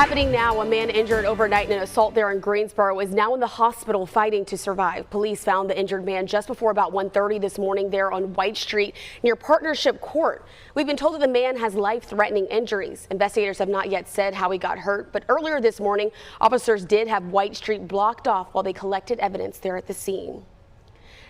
Happening now, a man injured overnight in an assault there in Greensboro is now in the hospital fighting to survive. Police found the injured man just before about 1:30 this morning there on White Street near Partnership Court. We've been told that the man has life-threatening injuries. Investigators have not yet said how he got hurt, but earlier this morning, officers did have White Street blocked off while they collected evidence there at the scene.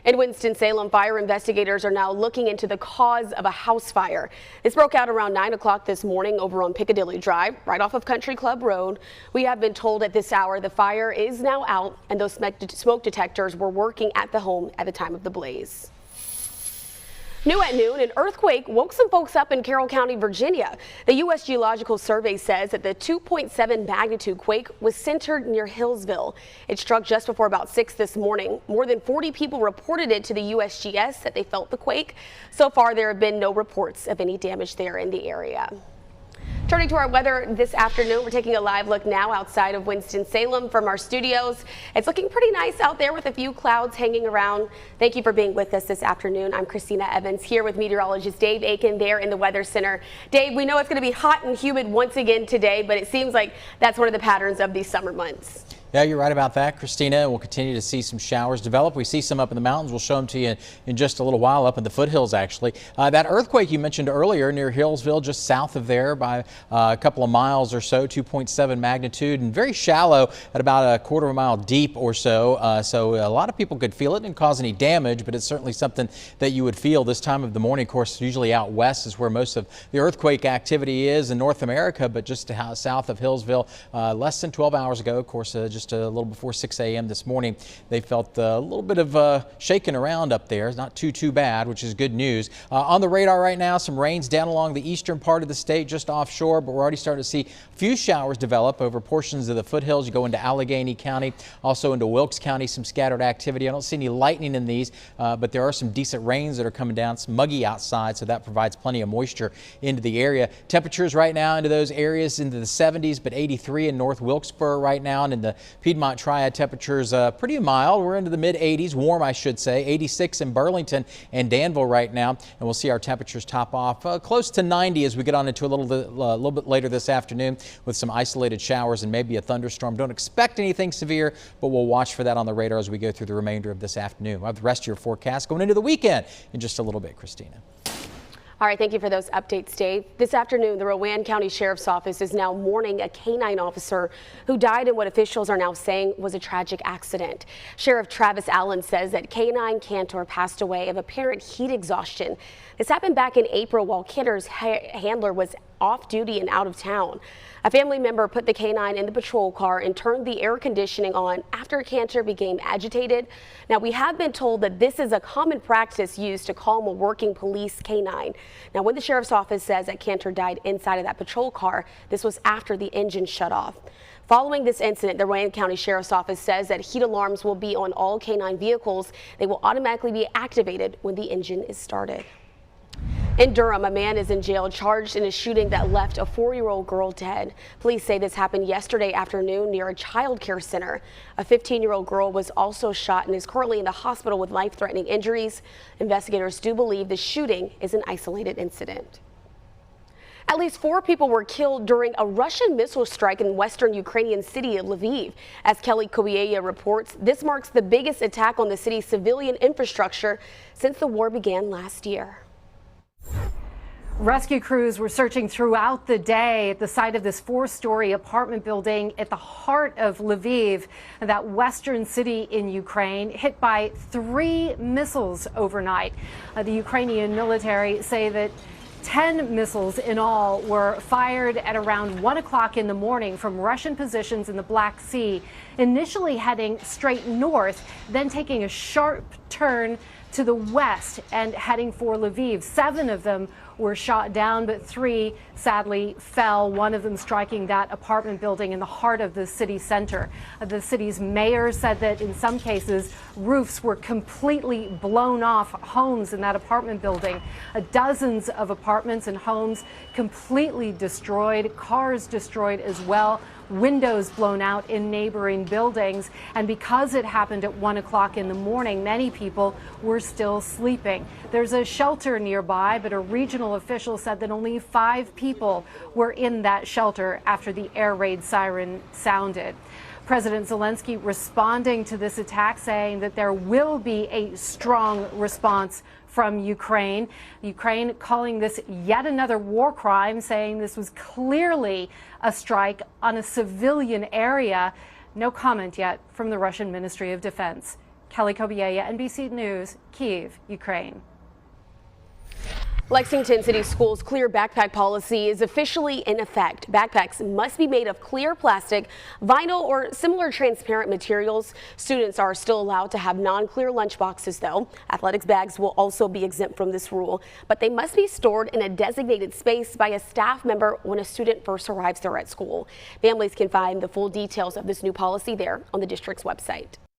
In Winston-Salem, fire investigators are now looking into the cause of a house fire. This broke out around 9 o'clock this morning over on Piccadilly Drive, right off of Country Club Road. We have been told at this hour the fire is now out and those smoke detectors were working at the home at the time of the blaze. New at noon, an earthquake woke some folks up in Carroll County, Virginia. The U.S. Geological Survey says that the 2.7 magnitude quake was centered near Hillsville. It struck just before about 6 this morning. More than 40 people reported it to the USGS that they felt the quake. So far, there have been no reports of any damage there in the area. Turning to our weather this afternoon, we're taking a live look now outside of Winston-Salem from our studios. It's looking pretty nice out there with a few clouds hanging around. Thank you for being with us this afternoon. I'm Christina Evans here with meteorologist Dave Aiken there in the Weather Center. Dave, we know it's going to be hot and humid once again today, but it seems like that's one of the patterns of these summer months. Yeah, you're right about that, Christina. We'll continue to see some showers develop. We see some up in the mountains. We'll show them to you in just a little while up in the foothills, actually. That earthquake you mentioned earlier near Hillsville, just south of there by a couple of miles or so, 2.7 magnitude, and very shallow at about a quarter of a mile deep or so. So a lot of people could feel it. It didn't cause any damage, but it's certainly something that you would feel this time of the morning. Of course, usually out west is where most of the earthquake activity is in North America, but just south of Hillsville, less than 12 hours ago, of course, just a little before 6 a.m. this morning, they felt a little bit of shaking around up there. It's not too bad, which is good news. On the radar right now, some rains down along the eastern part of the state, just offshore, but we're already starting to see a few showers develop over portions of the foothills. You go into Allegheny County, also into Wilkes County, some scattered activity. I don't see any lightning in these, but there are some decent rains that are coming down. It's muggy outside, so that provides plenty of moisture into the area. Temperatures right now into those areas into the 70s, but 83 in North Wilkesboro right now, and in the Piedmont Triad temperatures pretty mild. We're into the mid 80s, warm I should say, 86 in Burlington and Danville right now, and we'll see our temperatures top off close to 90 as we get on into a little bit later this afternoon with some isolated showers and maybe a thunderstorm. Don't expect anything severe, but we'll watch for that on the radar as we go through the remainder of this afternoon. We'll have the rest of your forecast going into the weekend in just a little bit, Christina. All right, thank you for those updates, Dave. This afternoon, the Rowan County Sheriff's Office is now mourning a canine officer who died in what officials are now saying was a tragic accident. Sheriff Travis Allen says that Canine Cantor passed away of apparent heat exhaustion. This happened back in April while Cantor's handler was off duty and out of town. A family member put the canine in the patrol car and turned the air conditioning on after Cantor became agitated. Now, we have been told that this is a common practice used to calm a working police canine. Now, when the sheriff's office says that Cantor died inside of that patrol car, this was after the engine shut off. Following this incident, the Rowan County Sheriff's Office says that heat alarms will be on all canine vehicles. They will automatically be activated when the engine is started. In Durham, a man is in jail charged in a shooting that left a 4-year-old girl dead. Police say this happened yesterday afternoon near a child care center. A 15-year-old girl was also shot and is currently in the hospital with life-threatening injuries. Investigators do believe the shooting is an isolated incident. At least 4 people were killed during a Russian missile strike in western Ukrainian city of Lviv. As Kelly Kobiella reports, this marks the biggest attack on the city's civilian infrastructure since the war began last year. Rescue crews were searching throughout the day at the site of this 4-story apartment building at the heart of Lviv, that western city in Ukraine, hit by 3 missiles overnight. The Ukrainian military say that 10 missiles in all were fired at around 1 o'clock in the morning from Russian positions in the Black Sea, initially heading straight north, then taking a sharp turn to the west and heading for Lviv. 7 of them were shot down, but 3 sadly fell, one of them striking that apartment building in the heart of the city center. The city's mayor said that in some cases, roofs were completely blown off homes in that apartment building. Dozens of apartments and homes completely destroyed, cars destroyed as well. windows blown out in neighboring buildings. And because it happened at 1 o'clock in the morning, many people were still sleeping. There's a shelter nearby, but a regional official said that only 5 people were in that shelter after the air raid siren sounded. President Zelensky responding to this attack, saying that there will be a strong response from Ukraine. Ukraine calling this yet another war crime, saying this was clearly a strike on a civilian area. No comment yet from the Russian Ministry of Defense. Kelly Kobiella, NBC News, Kyiv, Ukraine. Lexington City Schools' clear backpack policy is officially in effect. Backpacks must be made of clear plastic, vinyl, or similar transparent materials. Students are still allowed to have non-clear lunch boxes, though. Athletics bags will also be exempt from this rule, but they must be stored in a designated space by a staff member when a student first arrives there at school. Families can find the full details of this new policy there on the district's website.